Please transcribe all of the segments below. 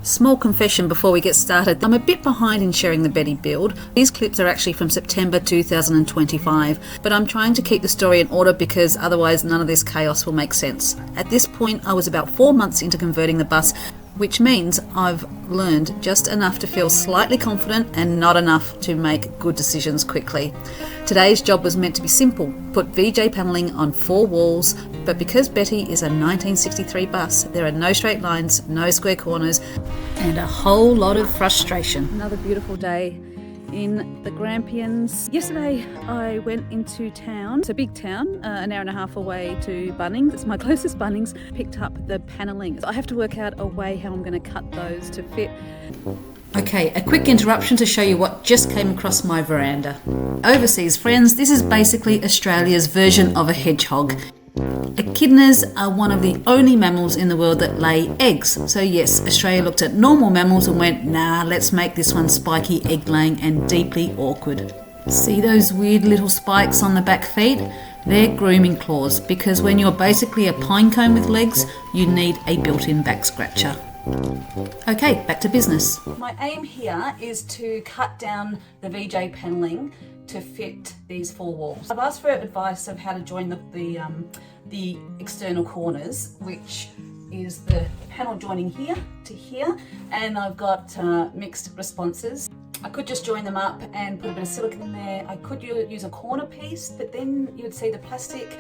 Small confession before we get started. I'm a bit behind in sharing the Betty build. These clips are actually from September 2025, but I'm trying to keep the story in order because otherwise none of this chaos will make sense. At this point, I was about 4 months into converting the bus, which means I've learned just enough to feel slightly confident and not enough to make good decisions quickly. Today's job was meant to be simple, put VJ panelling on 4 walls, but because Betty is a 1963 bus, there are no straight lines, no square corners, and a whole lot of frustration. Another beautiful day in the Grampians. Yesterday I went into town. It's a big town, an hour and a half away to Bunnings. It's my closest Bunnings. Picked up the panelling. I have to work out a way how I'm going to cut those to fit. Okay, a quick interruption to show you what just came across my veranda. Overseas friends, this is basically Australia's version of a hedgehog. Echidnas are one of the only mammals in the world that lay eggs. So yes, Australia looked at normal mammals and went, nah, let's make this one spiky, egg-laying and deeply awkward. See those weird little spikes on the back feet? They're grooming claws, because when you're basically a pine cone with legs, you need a built-in back scratcher. Okay, back to business. My aim here is to cut down the VJ panelling to fit these 4 walls. I've asked for advice of how to join the external corners, which is the panel joining here to here, and I've got mixed responses. I could just join them up and put a bit of silicone in there. I could use a corner piece, but then you would see the plastic.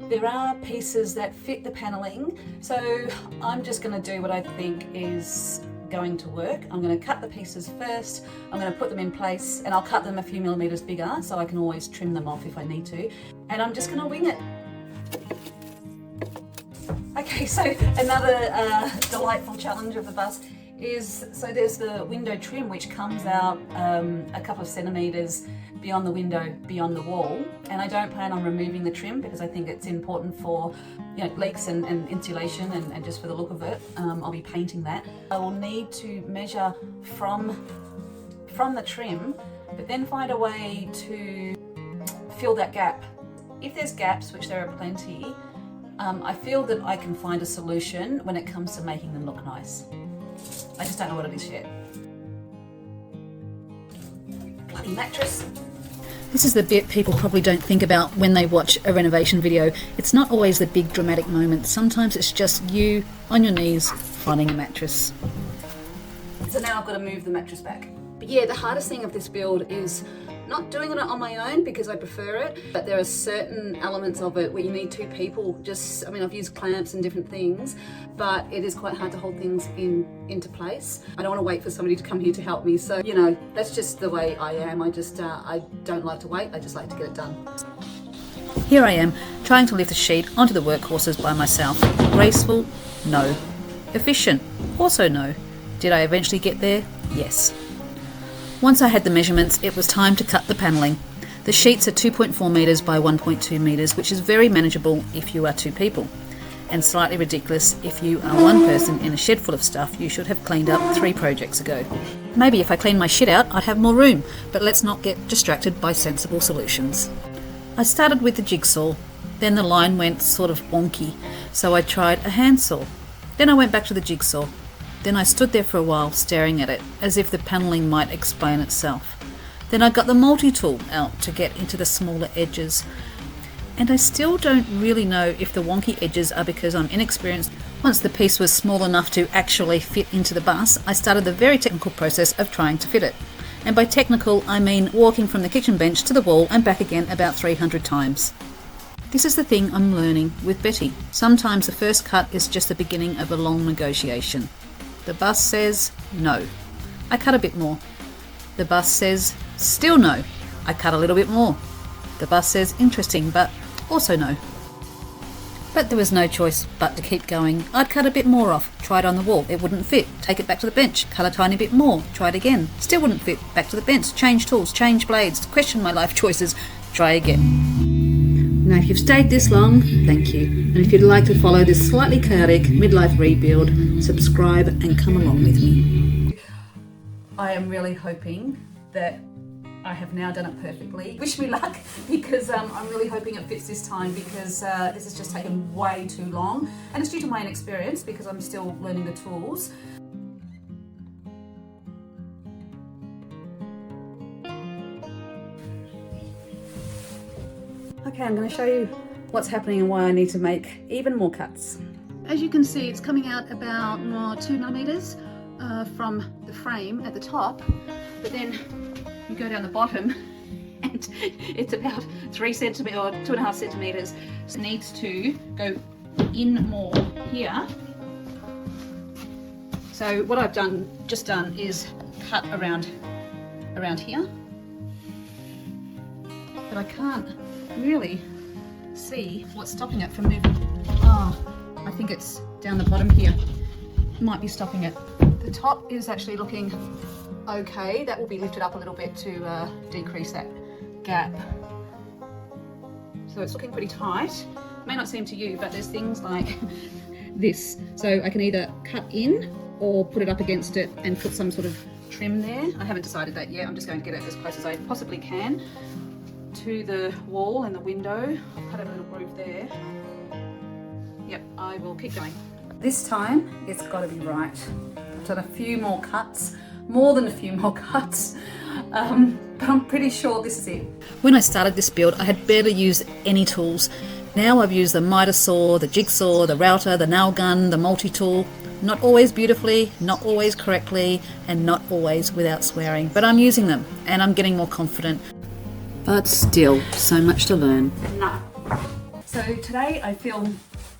There are pieces that fit the panelling, so I'm just going to do what I think is going to work. I'm going to cut the pieces first, I'm going to put them in place, and I'll cut them a few millimeters bigger so I can always trim them off if I need to, and I'm just going to wing it. Okay, so another delightful challenge of the bus is, so there's the window trim which comes out a couple of centimeters beyond the window, beyond the wall, and I don't plan on removing the trim because I think it's important for leaks and insulation and just for the look of it. I'll be painting that. I will need to measure from the trim, but then find a way to fill that gap. If there's gaps, which there are plenty, I feel that I can find a solution when it comes to making them look nice. I just don't know what it is yet. Bloody mattress. This is the bit people probably don't think about when they watch a renovation video. It's not always the big dramatic moment. Sometimes it's just you on your knees finding a mattress. So now I've got to move the mattress back. But yeah, the hardest thing of this build is not doing it on my own because I prefer it, but there are certain elements of it where you need 2 people. I've used clamps and different things, but it is quite hard to hold things into place. I don't want to wait for somebody to come here to help me, so that's just the way I am. I don't like to wait, I just like to get it done. Here I am, trying to lift a sheet onto the workhorses by myself. Graceful? No. Efficient? Also no. Did I eventually get there? Yes. Once I had the measurements, it was time to cut the panelling. The sheets are 2.4 metres by 1.2 metres, which is very manageable if you are 2 people, and slightly ridiculous if you are 1 person in a shed full of stuff you should have cleaned up 3 projects ago. Maybe if I cleaned my shit out, I'd have more room, but let's not get distracted by sensible solutions. I started with the jigsaw, then the line went sort of wonky, so I tried a handsaw. Then I went back to the jigsaw. Then I stood there for a while staring at it, as if the panelling might explain itself. Then I got the multi-tool out to get into the smaller edges. And I still don't really know if the wonky edges are because I'm inexperienced. Once the piece was small enough to actually fit into the bus, I started the very technical process of trying to fit it. And by technical, I mean walking from the kitchen bench to the wall and back again about 300 times. This is the thing I'm learning with Betty. Sometimes the first cut is just the beginning of a long negotiation. The bus says no. I cut a bit more. The bus says still no. I cut a little bit more. The bus says interesting, but also no. But there was no choice but to keep going. I'd cut a bit more off, try it on the wall, it wouldn't fit, take it back to the bench, cut a tiny bit more, try it again, still wouldn't fit, back to the bench, change tools, change blades, question my life choices, try again. Now if you've stayed this long, thank you. And if you'd like to follow this slightly chaotic midlife rebuild, subscribe and come along with me. I am really hoping that I have now done it perfectly. Wish me luck, because I'm really hoping it fits this time, because this has just taken way too long, and it's due to my inexperience because I'm still learning the tools. Okay, I'm going to show you what's happening and why I need to make even more cuts. As you can see, it's coming out about 2mm from the frame at the top, but then you go down the bottom and it's about 3 centimeters or 2.5 centimeters. So it needs to go in more here. So what I've just done is cut around here, but I can't really see what's stopping it from moving. Oh, I think it's down the bottom here. Might be stopping it. The top is actually looking okay. That will be lifted up a little bit to decrease that gap. So it's looking pretty tight. It may not seem to you, but there's things like this. So I can either cut in or put it up against it and put some sort of trim there. I haven't decided that yet. I'm just going to get it as close as I possibly can to the wall and the window. I'll cut a little groove there. Yep, I will keep going. This time it's got to be right. I've done a few more cuts, more than a few more cuts, but I'm pretty sure this is it. When I started this build, I had barely used any tools. Now I've used the miter saw, the jigsaw, the router, the nail gun, the multi-tool. Not always beautifully, not always correctly, and not always without swearing, but I'm using them and I'm getting more confident. But still, so much to learn. No. So today I feel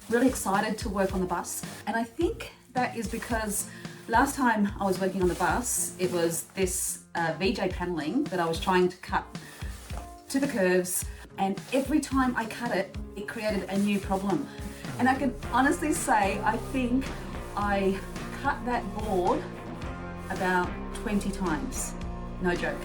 really excited to work on the bus, and I think that is because last time I was working on the bus, it was this VJ paneling that I was trying to cut to the curves, and every time I cut it, it created a new problem. And I can honestly say, I think I cut that board about 20 times, no joke.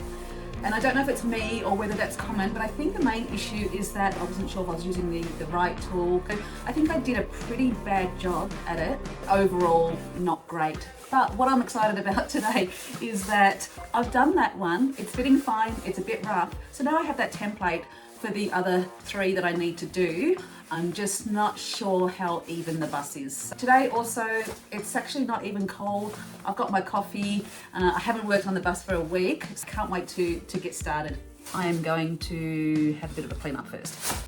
And I don't know if it's me or whether that's common, but I think the main issue is that I wasn't sure if I was using the right tool. I think I did a pretty bad job at it. Overall, not great. But what I'm excited about today is that I've done that one. It's fitting fine, it's a bit rough. So now I have that template for the other 3 that I need to do. I'm just not sure how even the bus is. Today also, it's actually not even cold. I've got my coffee. I haven't worked on the bus for a week. Just can't wait to get started. I am going to have a bit of a clean up first.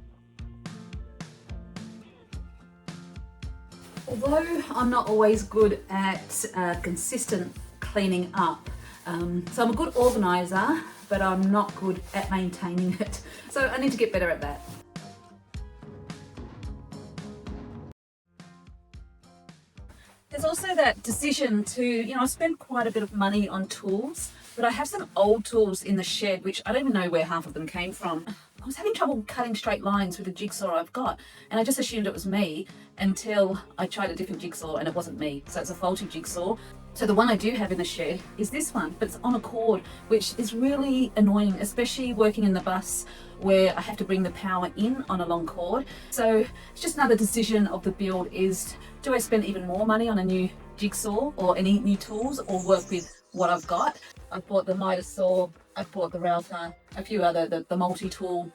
Although I'm not always good at consistent cleaning up, so I'm a good organizer, but I'm not good at maintaining it. So I need to get better at that. There's also that decision to, I spend quite a bit of money on tools, but I have some old tools in the shed, which I don't even know where half of them came from. I was having trouble cutting straight lines with the jigsaw I've got, and I just assumed it was me until I tried a different jigsaw and it wasn't me. So it's a faulty jigsaw. So the one I do have in the shed is this one, but it's on a cord, which is really annoying, especially working in the bus where I have to bring the power in on a long cord. So it's just another decision of the build is, do I spend even more money on a new jigsaw or any new tools, or work with what I've got? I've bought the miter saw, I've bought the router, a few other, the multi-tool.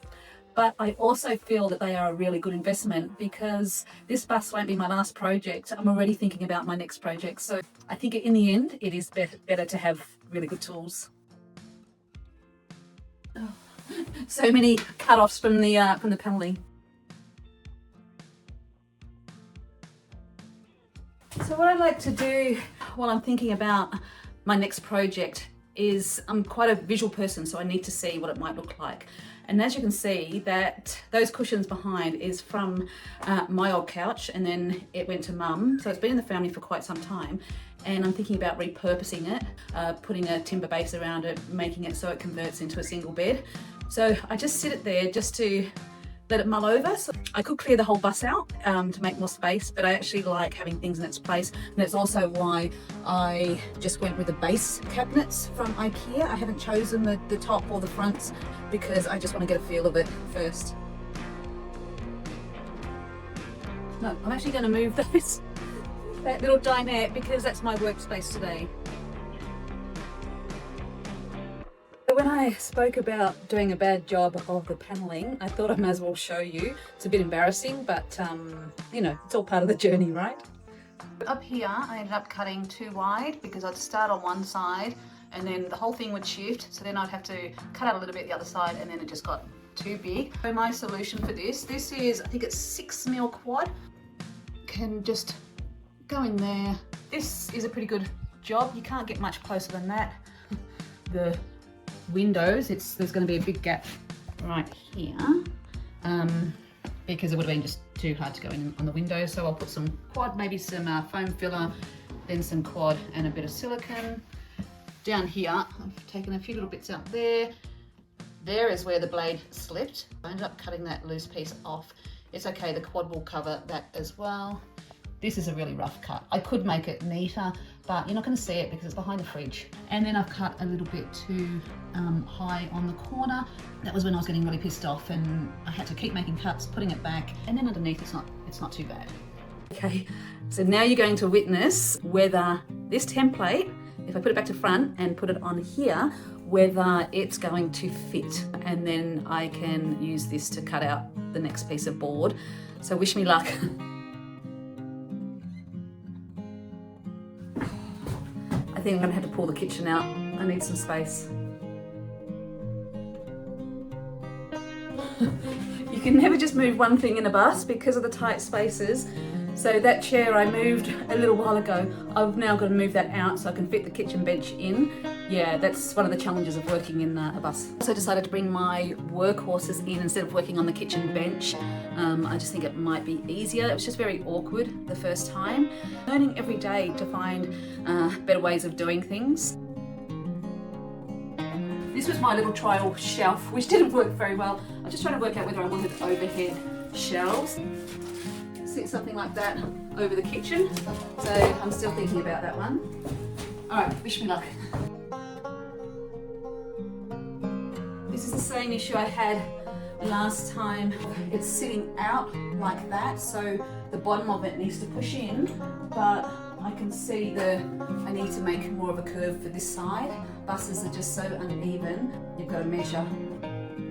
But I also feel that they are a really good investment because this bus won't be my last project. I'm already thinking about my next project. So I think in the end, it is better to have really good tools. Oh, so many cut-offs from the paneling. So what I'd like to do while I'm thinking about my next project is, I'm quite a visual person, so I need to see what it might look like. And as you can see, that those cushions behind is from my old couch, and then it went to Mum. So it's been in the family for quite some time. And I'm thinking about repurposing it, putting a timber base around it, making it so it converts into a single bed. So I just sit it there just to let it mull over. So I could clear the whole bus out to make more space, but I actually like having things in its place. And that's also why I just went with the base cabinets from IKEA. I haven't chosen the top or the fronts because I just want to get a feel of it first. No, I'm actually going to move that little dinette because that's my workspace today. When I spoke about doing a bad job of the paneling, I thought I might as well show you. It's a bit embarrassing, but it's all part of the journey, right? Up here, I ended up cutting too wide because I'd start on one side and then the whole thing would shift. So then I'd have to cut out a little bit the other side, and then it just got too big. So my solution for this is, I think it's 6mm quad. Can just go in there. This is a pretty good job. You can't get much closer than that. The windows, there's going to be a big gap right here, because it would have been just too hard to go in on the window. So I'll put some quad, maybe some foam filler, then some quad and a bit of silicone. Down here, I've taken a few little bits out there. There is where the blade slipped. I ended up cutting that loose piece off. It's okay, the quad will cover that as well. This is a really rough cut. I could make it neater, but you're not going to see it because it's behind the fridge. And then I've cut a little bit too high on the corner. That was when I was getting really pissed off and I had to keep making cuts, putting it back, and then underneath it's not too bad. Okay, so now you're going to witness whether this template, if I put it back to front and put it on here, whether it's going to fit. And then I can use this to cut out the next piece of board. So wish me luck. I think I'm gonna have to pull the kitchen out. I need some space. You can never just move one thing in a bus because of the tight spaces. So that chair I moved a little while ago, I've now got to move that out so I can fit the kitchen bench in. Yeah, that's one of the challenges of working in a bus. I also decided to bring my workhorses in instead of working on the kitchen bench. I just think it might be easier. It was just very awkward the first time. Learning every day to find better ways of doing things. This was my little trial shelf, which didn't work very well. I was just trying to work out whether I wanted overhead shelves. Sit something like that over the kitchen. So I'm still thinking about that one. All right, wish me luck. This is the same issue I had last time. It's sitting out like that, so the bottom of it needs to push in, but I can see I need to make more of a curve for this side. Buses are just so uneven. You've got to measure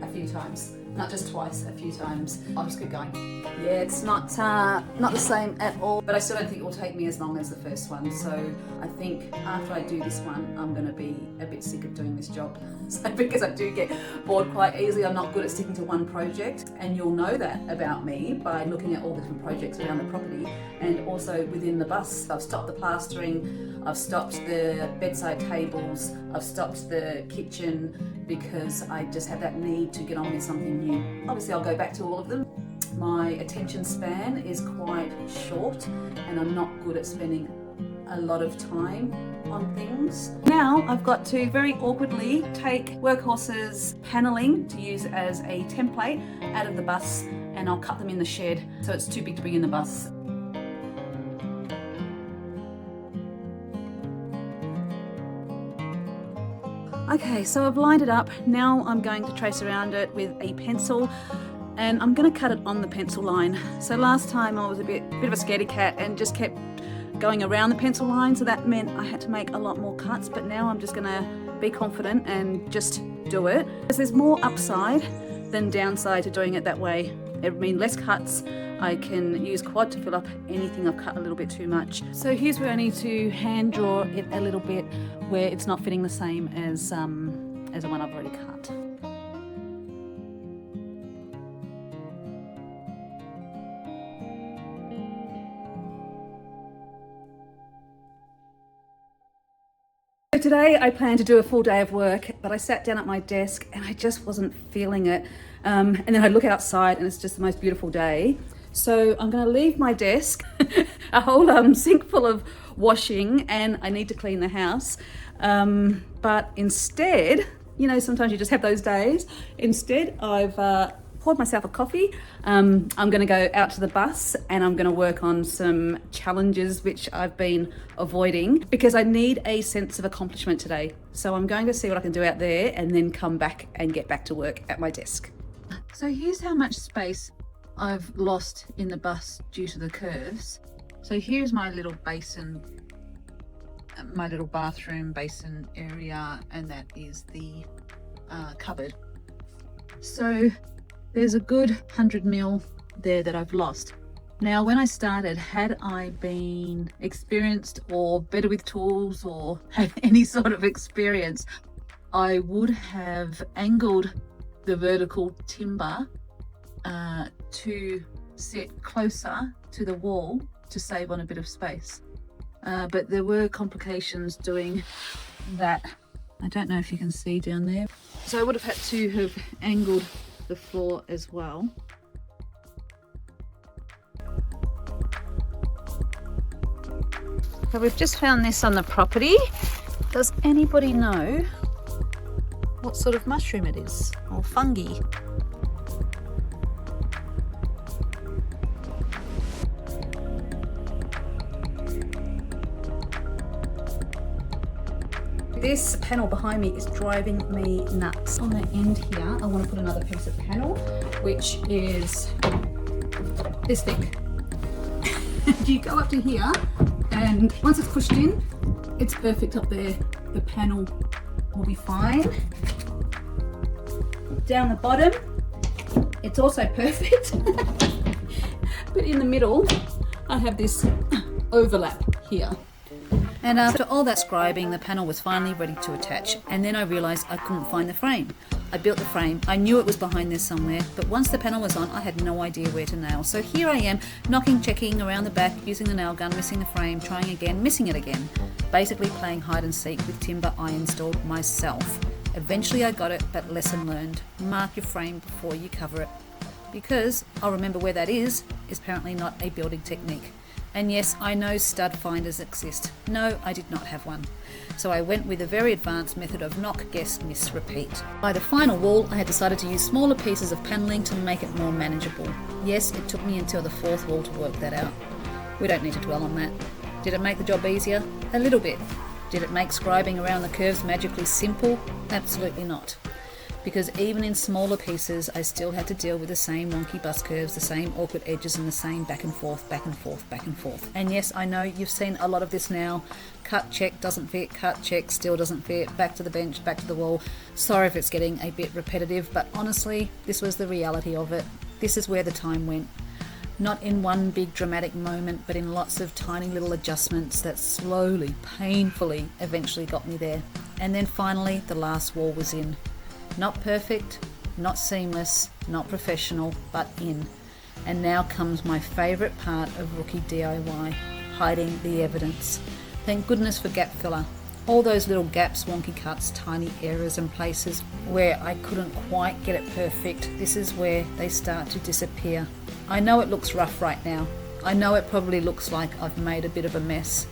a few times. Not just twice, a few times. I'll just keep going. Yeah, it's not the same at all, but I still don't think it will take me as long as the first one. So I think after I do this one, I'm gonna be a bit sick of doing this job. So because I do get bored quite easily, I'm not good at sticking to one project. And you'll know that about me by looking at all the different projects around the property and also within the bus. I've stopped the plastering, I've stopped the bedside tables, I've stopped the kitchen, because I just have that need to get on with something new. Obviously I'll go back to all of them. My attention span is quite short and I'm not good at spending a lot of time on things. Now I've got to very awkwardly take Workhorse's paneling to use as a template out of the bus, and I'll cut them in the shed so it's too big to bring in the bus. Okay, so I've lined it up. Now I'm going to trace around it with a pencil, and I'm going to cut it on the pencil line. So last time I was a bit of a scaredy cat and just kept going around the pencil line, so that meant I had to make a lot more cuts, but now I'm just going to be confident and just do it. Because there's more upside than downside to doing it that way. It means less cuts. I can use quad to fill up anything I've cut a little bit too much. So here's where I need to hand draw it a little bit, where it's not fitting the same as the one I've already cut. So today I planned to do a full day of work, but I sat down at my desk and I just wasn't feeling it. And then I look outside and it's just the most beautiful day. So I'm going to leave my desk, a whole sink full of washing, and I need to clean the house. But instead, you know, sometimes you just have those days. Instead, I've poured myself a coffee. I'm going to go out to the bus and I'm going to work on some challenges which I've been avoiding because I need a sense of accomplishment today. So I'm going to see what I can do out there and then come back and get back to work at my desk. So here's how much space I've lost in the bus due to the curves. So here's my little basin, my little bathroom basin area, and that is the cupboard. So there's a good 100mm there that I've lost. Now when I started, had I been experienced or better with tools or had any sort of experience, I would have angled the vertical timber to sit closer to the wall to save on a bit of space. But there were complications doing that. I don't know if you can see down there. So I would have had to have angled the floor as well. So we've just found this on the property. Does anybody know what sort of mushroom it is, or fungi? This panel behind me is driving me nuts. On the end here, I want to put another piece of panel, which is this thick. You go up to here, and once it's pushed in, it's perfect up there. The panel will be fine. Down the bottom, it's also perfect. But in the middle, I have this overlap here. And after all that scribing, the panel was finally ready to attach, and then I realised I couldn't find the frame. I built the frame, I knew it was behind there somewhere, but once the panel was on, I had no idea where to nail. So here I am, knocking, checking around the back, using the nail gun, missing the frame, trying again, missing it again. Basically playing hide and seek with timber I installed myself. Eventually I got it, but lesson learned. Mark your frame before you cover it. Because I'll remember where that is apparently not a building technique. And yes, I know stud finders exist. No, I did not have one. So I went with a very advanced method of knock, guess, miss, repeat. By the final wall, I had decided to use smaller pieces of panelling to make it more manageable. Yes, it took me until the fourth wall to work that out. We don't need to dwell on that. Did it make the job easier? A little bit. Did it make scribing around the curves magically simple? Absolutely not. Because even in smaller pieces, I still had to deal with the same wonky bus curves, the same awkward edges, and the same back and forth, back and forth, back and forth. And yes, I know you've seen a lot of this now. Cut, check, doesn't fit, cut, check, still doesn't fit, back to the bench, back to the wall. Sorry if it's getting a bit repetitive, but honestly, this was the reality of it. This is where the time went. Not in one big dramatic moment, but in lots of tiny little adjustments that slowly, painfully, eventually got me there. And then finally, the last wall was in. Not perfect, not seamless, not professional, but in. And now comes my favourite part of rookie DIY, hiding the evidence. Thank goodness for gap filler. All those little gaps, wonky cuts, tiny errors and places where I couldn't quite get it perfect, this is where they start to disappear. I know it looks rough right now. I know it probably looks like I've made a bit of a mess,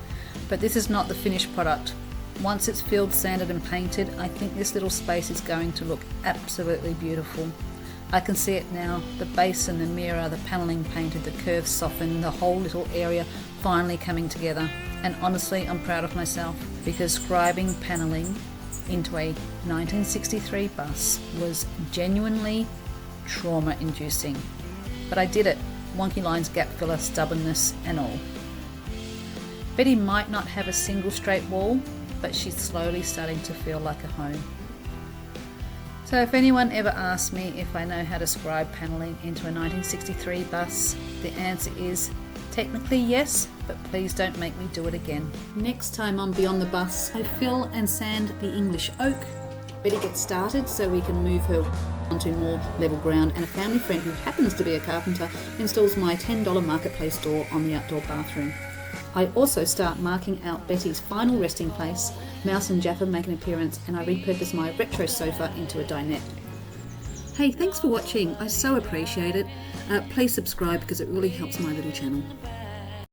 but this is not the finished product. Once it's filled, sanded and painted, I think this little space is going to look absolutely beautiful. I can see it now, the basin, the mirror, the panelling painted, the curves softened, the whole little area finally coming together. And honestly, I'm proud of myself, because scribing panelling into a 1963 bus was genuinely trauma-inducing. But I did it, wonky lines, gap filler, stubbornness and all. Betty might not have a single straight wall, but she's slowly starting to feel like a home. So if anyone ever asks me if I know how to scribe panelling into a 1963 bus, the answer is technically yes, but please don't make me do it again. Next time I'm beyond the bus, I fill and sand the English oak. Betty gets started so we can move her onto more level ground, and a family friend who happens to be a carpenter installs my $10 marketplace door on the outdoor bathroom. I also start marking out Betty's final resting place. Mouse and Jaffa make an appearance, and I repurpose my retro sofa into a dinette. Hey, thanks for watching. I so appreciate it. Please subscribe because it really helps my little channel.